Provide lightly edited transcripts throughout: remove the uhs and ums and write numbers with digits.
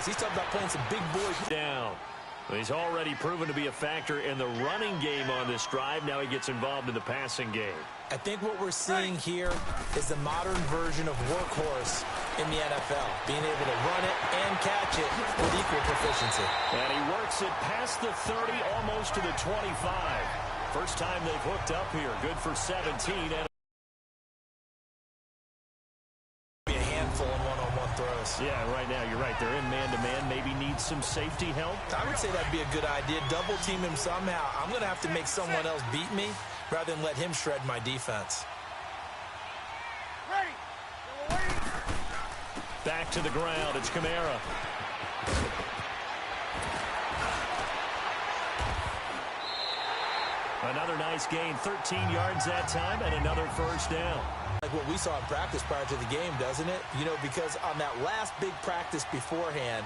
He's talking about playing some big boys. Down. He's already proven to be a factor in the running game on this drive. Now he gets involved in the passing game. I think what we're seeing here is the modern version of workhorse in the NFL, being able to run it and catch it with equal proficiency. And he works it past the 30, almost to the 25. First time they've hooked up here. Good for 17. And yeah, right now, you're right. They're in man-to-man. Maybe needs some safety help. I would say that'd be a good idea. Double team him somehow. I'm going to have to make someone else beat me rather than let him shred my defense. Back to the ground. It's Kamara. Another nice gain. 13 yards that time and another first down. Like what we saw in practice prior to the game, doesn't it? You know, because on that last big practice beforehand,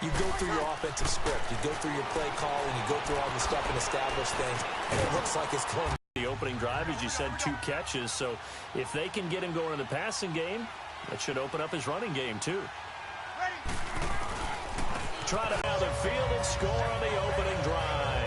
you go through your offensive script. You go through your play calling. You go through all the stuff and establish things. And it looks like it's going. The opening drive, as you said, 2 catches. So if they can get him going in the passing game, that should open up his running game, too. Try to out the field and score on the opening drive.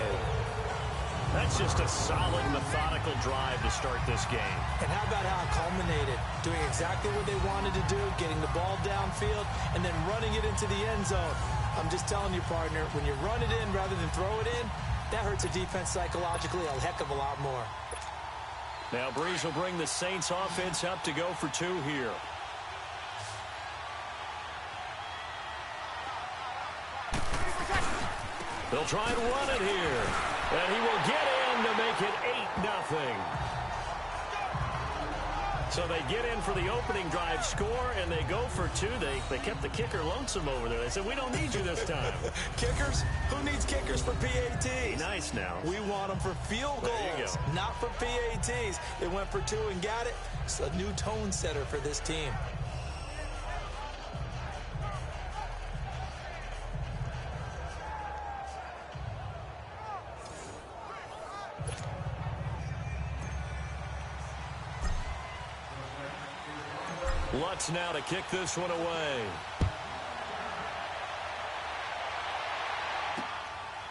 That's just a solid, methodical drive to start this game. And how about how it culminated? Doing exactly what they wanted to do, getting the ball downfield, and then running it into the end zone. I'm just telling you, partner, when you run it in rather than throw it in, that hurts a defense psychologically a heck of a lot more. Now Breeze will bring the Saints offense up to go for 2 here. They'll try and run it here. And he will get in to make it 8-0. So they get in for the opening drive score, and they go for 2. They kept the kicker lonesome over there. They said, we don't need you this time. Kickers? Who needs kickers for PATs? Nice now. We want them for field goals, not for PATs. They went for 2 and got it. It's a new tone setter for this team. Lutz now to kick this one away.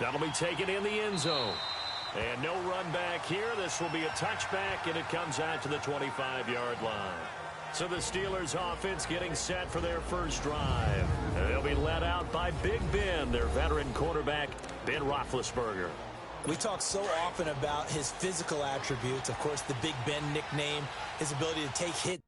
That'll be taken in the end zone. And no run back here. This will be a touchback, and it comes out to the 25-yard line. So the Steelers offense getting set for their first drive. They'll be led out by Big Ben, their veteran quarterback, Ben Roethlisberger. We talk so often about his physical attributes. Of course, the Big Ben nickname, his ability to take hits.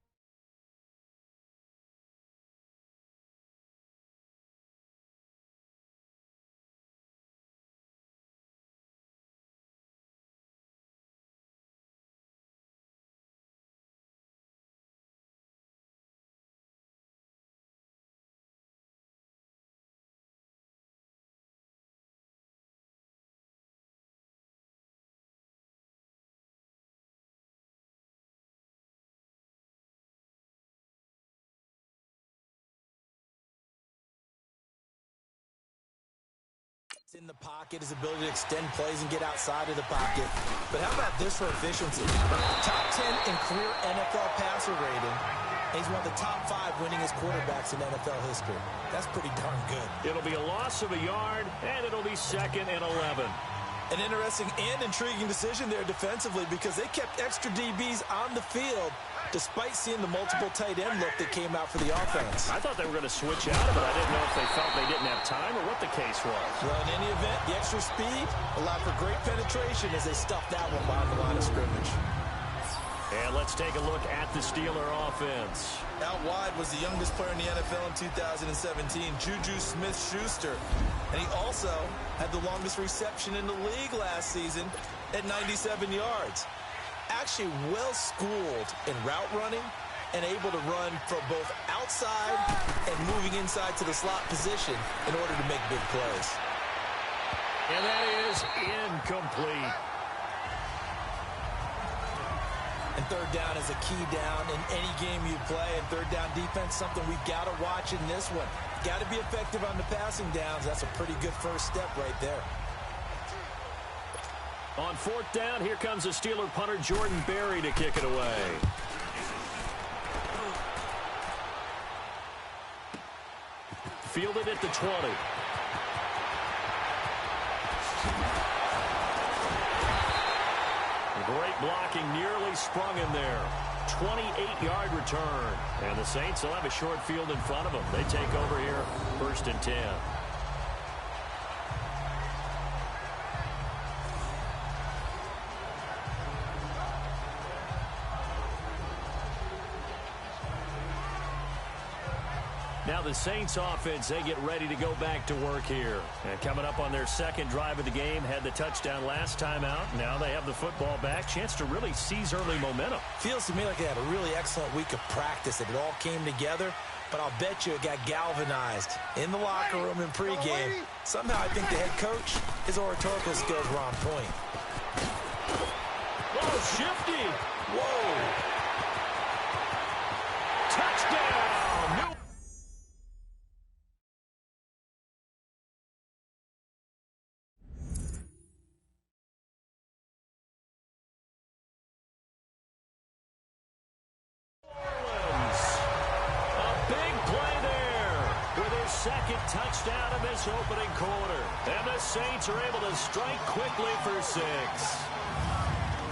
In the pocket, his ability to extend plays and get outside of the pocket. But how about this for efficiency? Top 10 in career NFL passer rating. He's one of the top 5 winningest quarterbacks in NFL history. That's pretty darn good. It'll be a loss of a yard, and it'll be 2nd and 11. An interesting and intriguing decision there defensively because they kept extra DBs on the field despite seeing the multiple tight end look that came out for the offense. I thought they were going to switch out of it. I didn't know if they felt they didn't have time or what the case was. Well, in any event, the extra speed allowed for great penetration as they stuffed that one behind the line of scrimmage. And let's take a look at the Steeler offense. Out wide was the youngest player in the NFL in 2017, Juju Smith-Schuster. And he also had the longest reception in the league last season at 97 yards. Actually well-schooled in route running and able to run from both outside and moving inside to the slot position in order to make big plays. And that is incomplete. And third down is a key down in any game you play. And third down defense, something we've got to watch in this one. Got to be effective on the passing downs. That's a pretty good first step right there. On 4th down, here comes the Steeler punter Jordan Berry to kick it away. fielded at the 20. Great blocking, nearly sprung in there. 28-yard return. And the Saints will have a short field in front of them. They take over here, 1st and 10. Now the Saints offense, they get ready to go back to work here. And coming up on their second drive of the game, had the touchdown last time out. Now they have the football back. Chance to really seize early momentum. Feels to me like they had a really excellent week of practice. It all came together, but I'll bet you it got galvanized in the locker room and pregame. Somehow I think the head coach, his oratorical skills were on point. Whoa, shifty. Whoa. Touchdown. New second touchdown in this opening quarter. And the Saints are able to strike quickly for 6.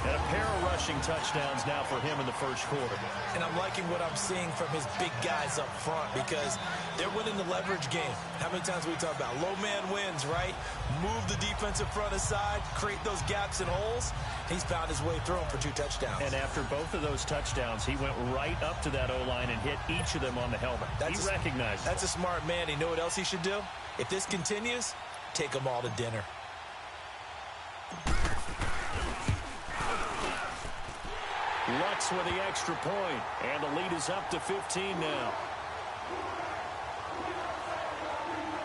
And a pair of rushing touchdowns now for him in the first quarter. And I'm liking what I'm seeing from his big guys up front because they're winning the leverage game. How many times we talk about low man wins, right? Move the defensive front aside, create those gaps and holes. He's found his way through them for 2 touchdowns. And after both of those touchdowns, he went right up to that O-line and hit each of them on the helmet. He recognized it. That's a smart man. You know what else he should do? If this continues, take them all to dinner. Lutz with the extra point, and the lead is up to 15 now.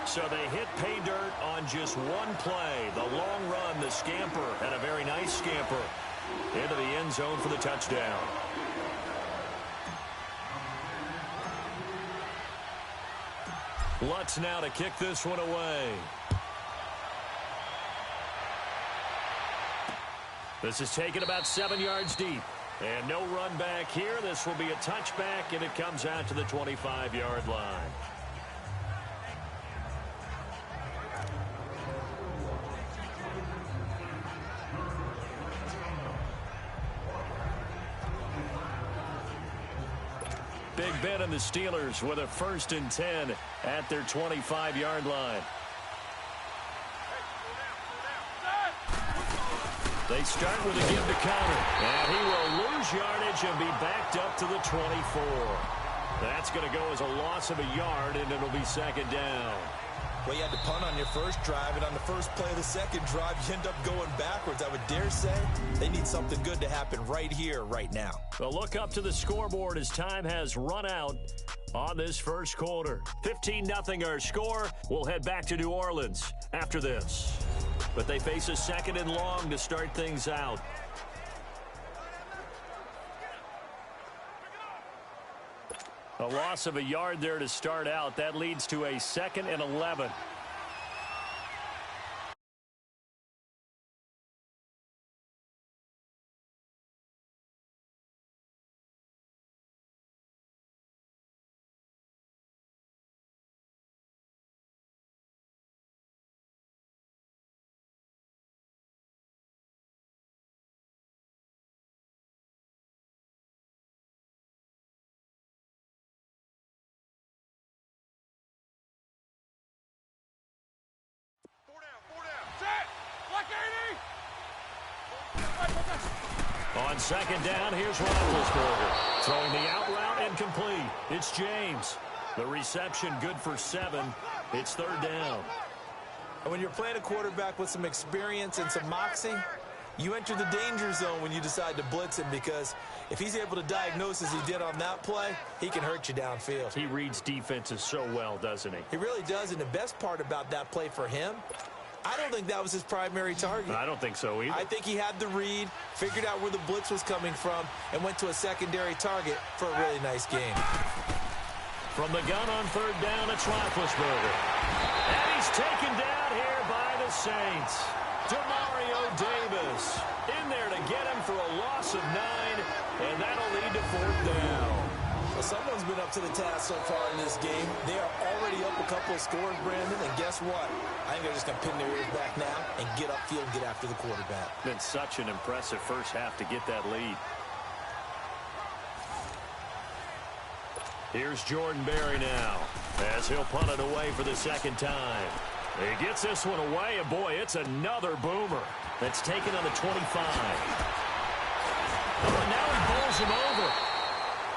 So they hit pay dirt on just one play. The long run, the scamper, and a very nice scamper into the end zone for the touchdown. Lutz now to kick this one away. This is taken about 7 yards deep. And no run back here. This will be a touchback, and it comes out to the 25-yard line. Big Ben and the Steelers with a 1st and 10 at their 25-yard line. They start with a give to counter. And he will lose yardage and be backed up to the 24. That's going to go as a loss of a yard, and it'll be 2nd down. Well, you had to punt on your first drive, and on the first play of the second drive, you end up going backwards. I would dare say they need something good to happen right here, right now. Well, look up to the scoreboard as time has run out on this first quarter. 15-0 our score. We'll head back to New Orleans after this. But they face a 2nd and long to start things out. A loss of a yard there to start out. That leads to a 2nd and 11. On 2nd down, here's Roethlisberger. Throwing the out route incomplete. It's James. The reception good for 7. It's 3rd down. And when you're playing a quarterback with some experience and some moxie, you enter the danger zone when you decide to blitz him, because if he's able to diagnose as he did on that play, he can hurt you downfield. He reads defenses so well, doesn't he? He really does, and the best part about that play for him, I don't think that was his primary target. I don't think so either. I think he had the read, figured out where the blitz was coming from, and went to a secondary target for a really nice game. From the gun on 3rd down, it's Roethlisberger. And he's taken down here by the Saints. Demario Davis in there to get him for a loss of 9, and that'll lead to 4th down. Well, someone's been up to the task so far in this game. They are already up a couple of scores, Brandon, and guess what? I think they're just going to pin their ears back now and get upfield and get after the quarterback. Been such an impressive first half to get that lead. Here's Jordan Berry now, as he'll punt it away for the second time. He gets this one away, and boy, it's another boomer. That's taken on the 25. Oh, now he bowls him over.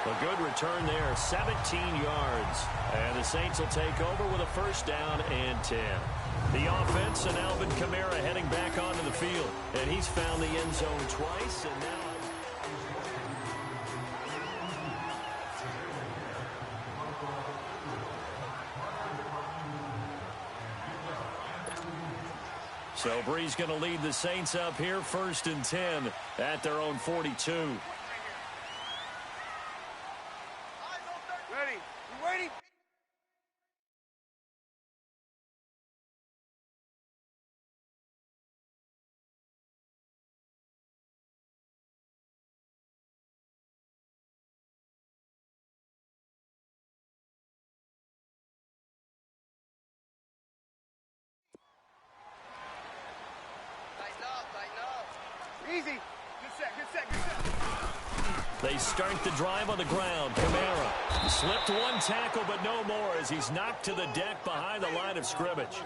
A good return there, 17 yards. And the Saints will take over with a first down and 10. The offense and Alvin Kamara heading back onto the field. And he's found the end zone twice, and now... So Brees going to lead the Saints up here, 1st and 10 at their own 42. Ready? You ready? Easy. Good set, good set, good set. They start the drive on the ground. Kamara slipped one tackle, but no more as he's knocked to the deck behind the line of scrimmage.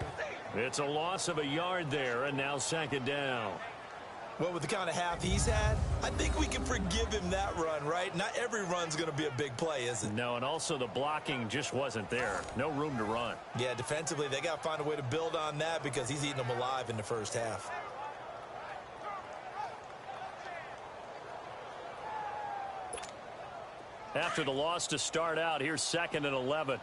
It's a loss of a yard there, and now 2nd down. Well, with the kind of half he's had, I think we can forgive him that run, right? Not every run's going to be a big play, is it? No, and also the blocking just wasn't there. No room to run. Yeah, defensively, they got to find a way to build on that because he's eating them alive in the first half. After the loss to start out, here's 2nd and 11.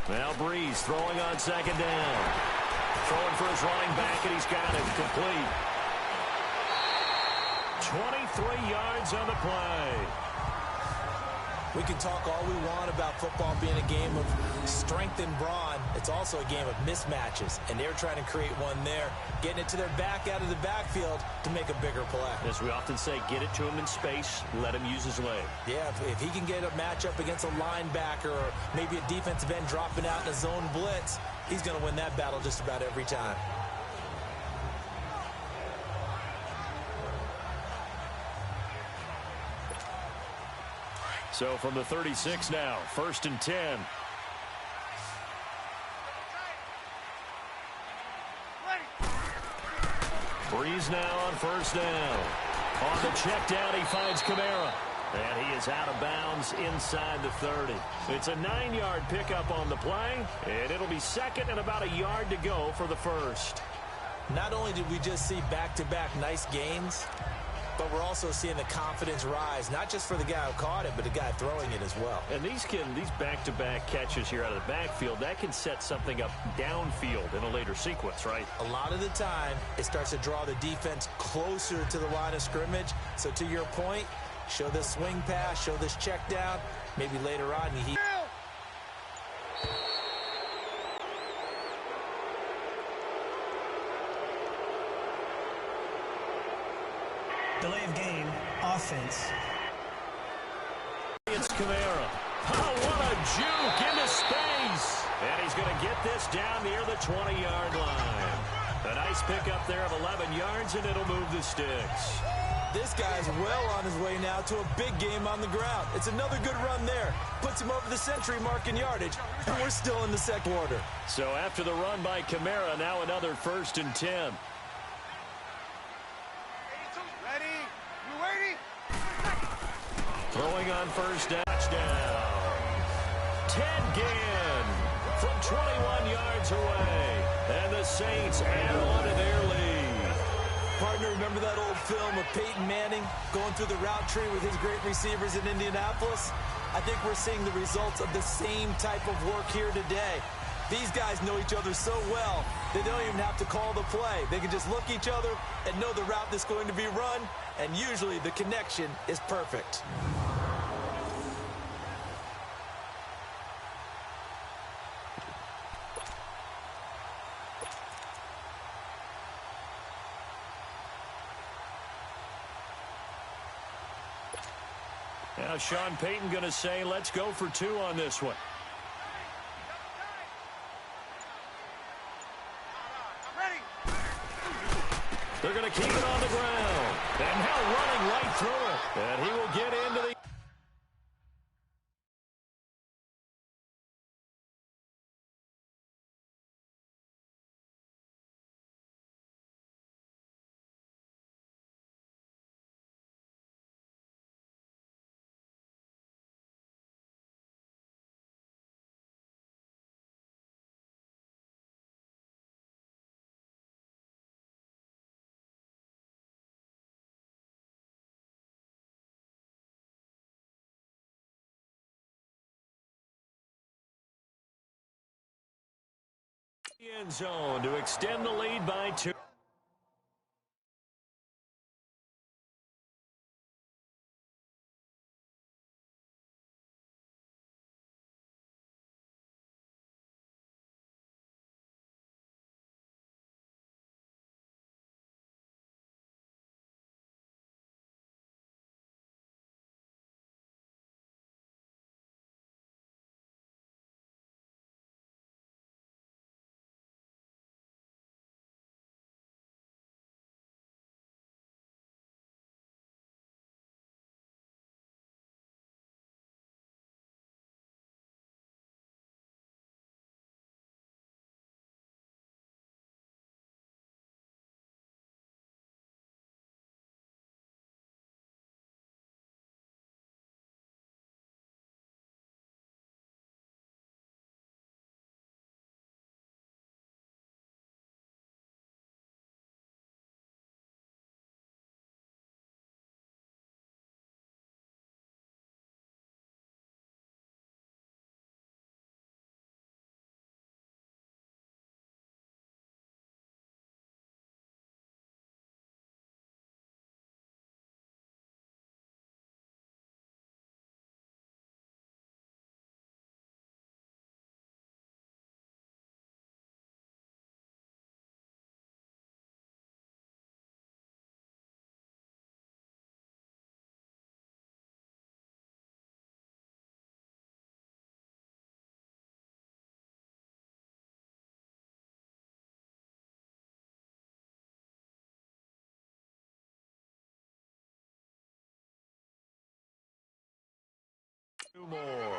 Now Brees throwing on 2nd down. Throwing for his running back, and he's got it complete. 23 yards on the play. We can talk all we want about football being a game of strength and brawn. It's also a game of mismatches, and they're trying to create one there, getting it to their back out of the backfield to make a bigger play. As we often say, get it to him in space, let him use his leg. Yeah, if he can get a matchup against a linebacker or maybe a defensive end dropping out in a zone blitz, he's going to win that battle just about every time. So from the 36 now, 1st and 10. Brees now on 1st down. On the check down, he finds Kamara. And he is out of bounds inside the 30. It's a 9-yard pickup on the play, and it'll be 2nd and about a yard to go for the first. Not only did we just see back-to-back nice gains, but we're also seeing the confidence rise, not just for the guy who caught it, but the guy throwing it as well. And these back-to-back catches here out of the backfield, that can set something up downfield in a later sequence, right? A lot of the time, it starts to draw the defense closer to the line of scrimmage. So to your point, show this swing pass, show this check down. Maybe later on, he... Delay of game, offense. It's Kamara. Oh, what a juke into space. And he's going to get this down near the 20-yard line. A nice pickup there of 11 yards, and it'll move the sticks. This guy's well on his way now to a big game on the ground. It's another good run there. Puts him over the century mark in yardage, and we're still in the second quarter. So after the run by Kamara, now another 1st and 10. Throwing on 1st down. Touchdown. Ted Ginn from 21 yards away. And the Saints add on to their lead. Partner, remember that old film of Peyton Manning going through the route tree with his great receivers in Indianapolis? I think we're seeing the results of the same type of work here today. These guys know each other so well, they don't even have to call the play. They can just look each other and know the route that's going to be run, and usually the connection is perfect. Now Sean Payton going to say, let's go for 2 on this one. They're going to keep it on the ground. And now running right through it. And he will get into the... end zone to extend the lead by 2. Two more.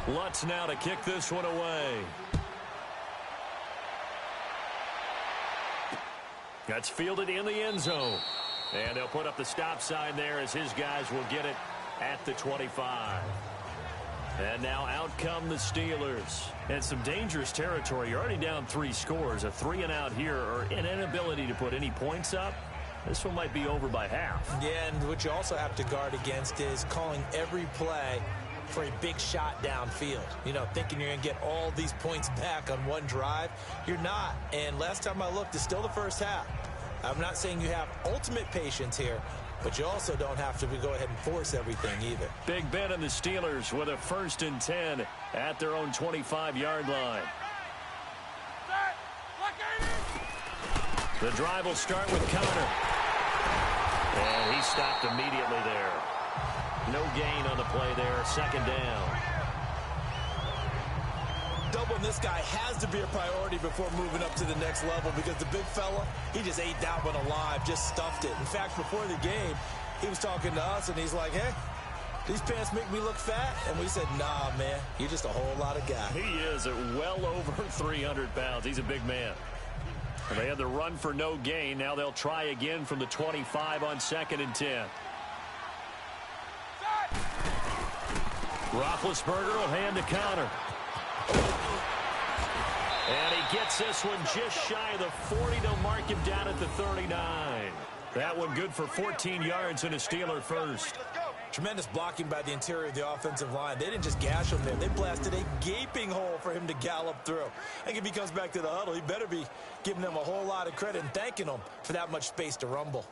Lutz now to kick this one away. That's fielded in the end zone. And they'll put up the stop sign there as his guys will get it at the 25. And now out come the Steelers. And some dangerous territory. You're already down 3 scores. A 3-and-out here or an inability to put any points up. This one might be over by half. Yeah, and what you also have to guard against is calling every play for a big shot downfield. You know, thinking you're going to get all these points back on one drive. You're not. And last time I looked, it's still the first half. I'm not saying you have ultimate patience here, but you also don't have to go ahead and force everything either. Big Ben and the Steelers with a 1st and 10 at their own 25-yard line. The drive will start with Conner. And he stopped immediately there. No gain on the play there. 2nd down. Doubling this guy has to be a priority before moving up to the next level because the big fella, he just ate that one alive, just stuffed it. In fact, before the game, he was talking to us, and he's like, hey, these pants make me look fat? And we said, nah, man, you're just a whole lot of guy. He is at well over 300 pounds. He's a big man. They had the run for no gain. Now they'll try again from the 25 on 2nd and 10. Roethlisberger will hand to Conner. And he gets this one just shy of the 40. They'll mark him down at the 39. That one good for 14 yards and a Steeler first. Tremendous blocking by the interior of the offensive line. They didn't just gash him there. They blasted a gaping hole for him to gallop through. I think if he comes back to the huddle, he better be giving them a whole lot of credit and thanking them for that much space to rumble.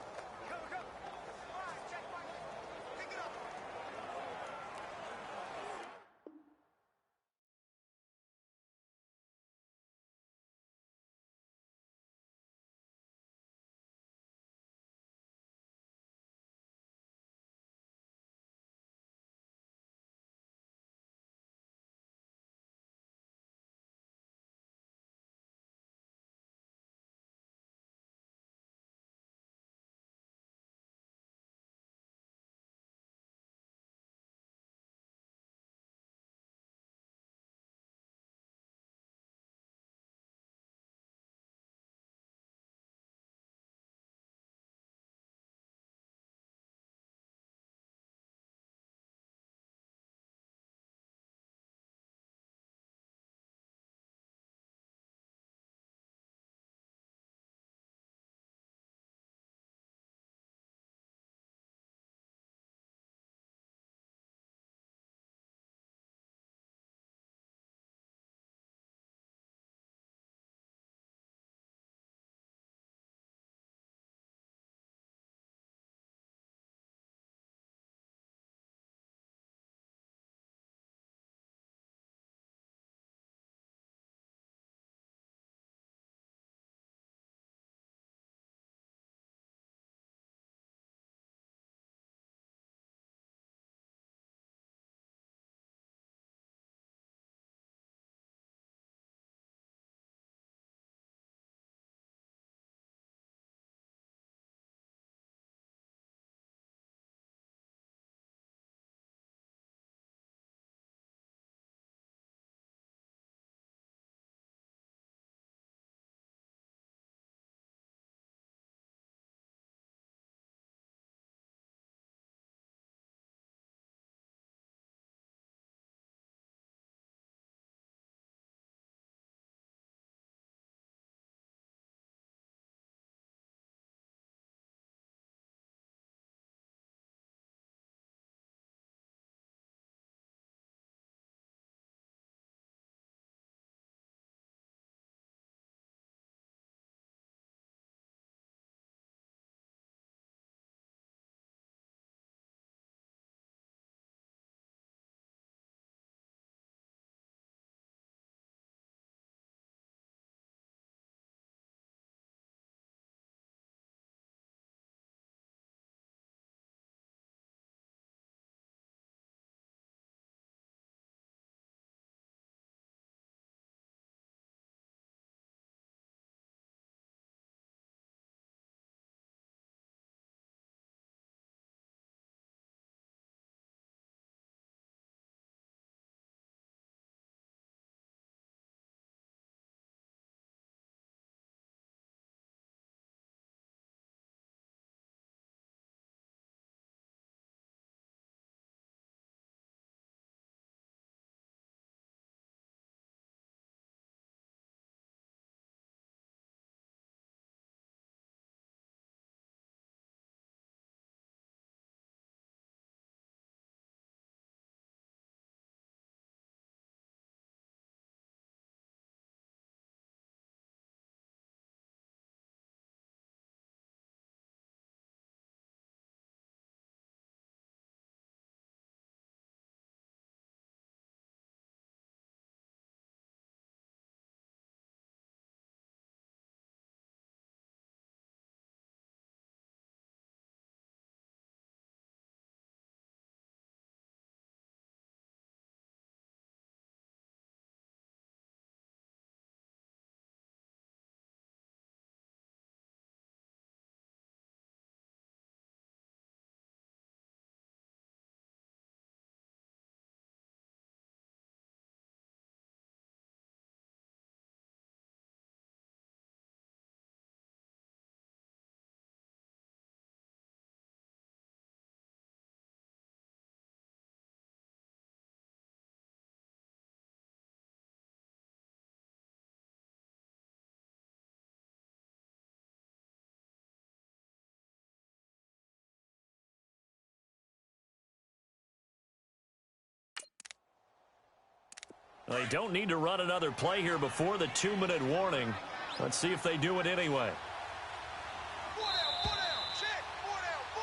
They don't need to run another play here before the 2-minute warning. Let's see if they do it anyway.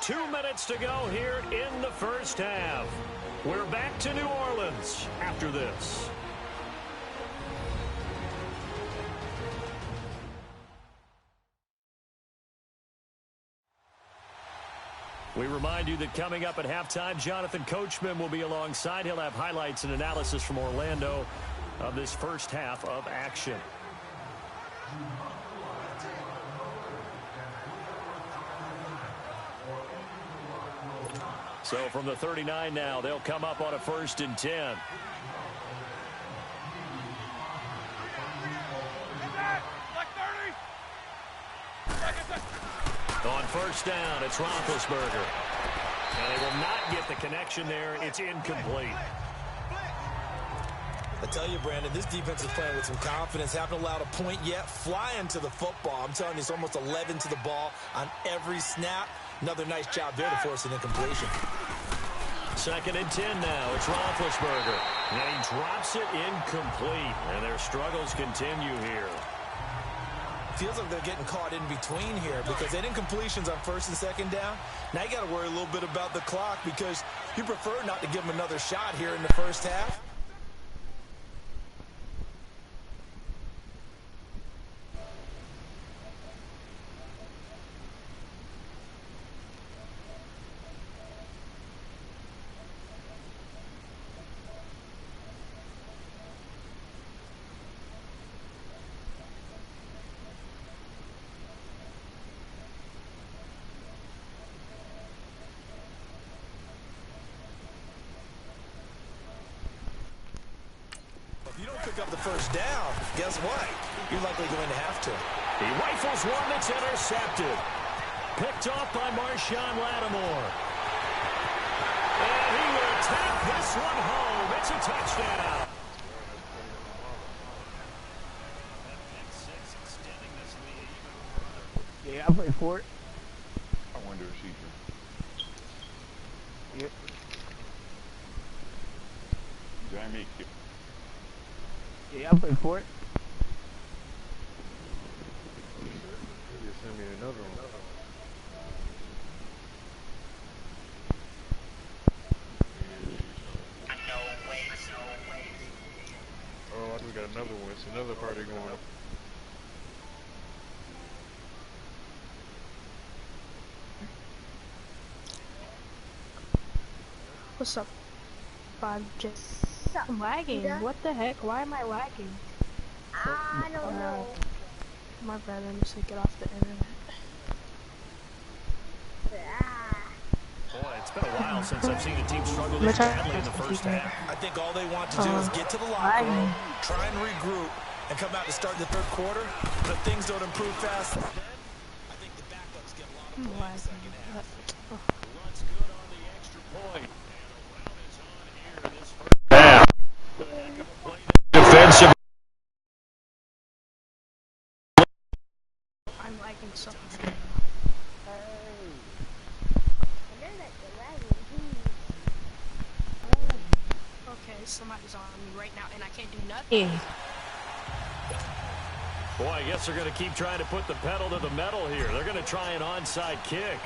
2 minutes to go here in the first half. We're back to New Orleans after this. We remind you that coming up at halftime, Jonathan Coachman will be alongside. He'll have highlights and analysis from Orlando of this first half of action. So from the 39 now, they'll come up on a 1st and 10. On 1st down, it's Roethlisberger. And they will not get the connection there. It's incomplete. I tell you, Brandon, this defense is playing with some confidence. Haven't allowed a point yet. Flying to the football. I'm telling you, it's almost 11 to the ball on every snap. Another nice job there to force an incompletion. 2nd and 10 now. It's Roethlisberger. And he drops it incomplete. And their struggles continue here. Feels like they're getting caught in between here because they did incompletions on 1st and 2nd down. Now you got to worry a little bit about the clock because you prefer not to give them another shot here in the first half. If you don't pick up the 1st down, guess what? You're likely going to have to. He rifles one that's intercepted. Picked off by Marshawn Lattimore. And he will take this one home. It's a touchdown. Yeah, I play for it. I wonder if she can. Yep. Jamie. Yeah, I play for it. You just send me another one. Oh, we got another one. It's another party going on. What's up? I'm just lagging. What the heck? Why am I lagging? I don't know. My brother needs to get off the internet. Boy, it's been a while since I've seen a team struggle this badly in the first half. I think all they want to do is get to the locker room, try and regroup, and come out to start the 3rd quarter. But if things don't improve fast, then I think the backups get a lot of points in the second half. Runs good on the extra point. And the run is on here this first half. Defensive. I'm lagging so much. Okay, somebody's on me right now, and I can't do nothing. Boy, I guess they're going to keep trying to put the pedal to the metal here. They're going to try an onside kick.